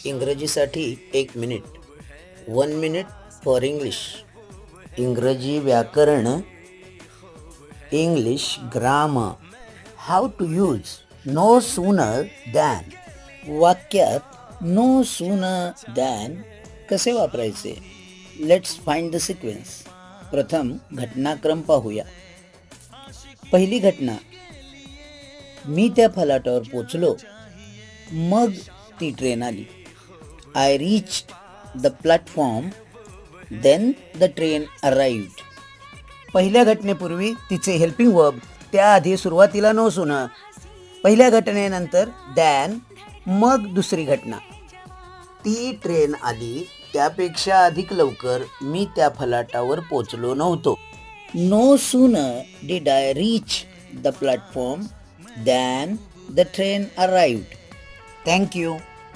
इंग्रजीसाठी 1 minute. 1 minute for English. इंग्रजी व्याकरण. English grammar. How to use no sooner than. वाक्यात no sooner than कसे वापरायचे. Let's find the sequence. प्रथम घटनाक्रम पाहूया. पहिली घटना, मी त्या फलाटावर पोचलो, मग ती ट्रेन आली. I reached the platform, then the train arrived. पहिल्या घटनेपूर्वी तिचे हेल्पिंग वर्ब, त्याआधी सुरुवातीला नो सुना. पहिल्या घटनेनंतर दॅन, मग दुसरी घटना. ती ट्रेन आली त्यापेक्षा अधिक लवकर मी त्या फलाटावर पोचलो नव्हतो. No sooner did I reach the platform than the train arrived. Thank you.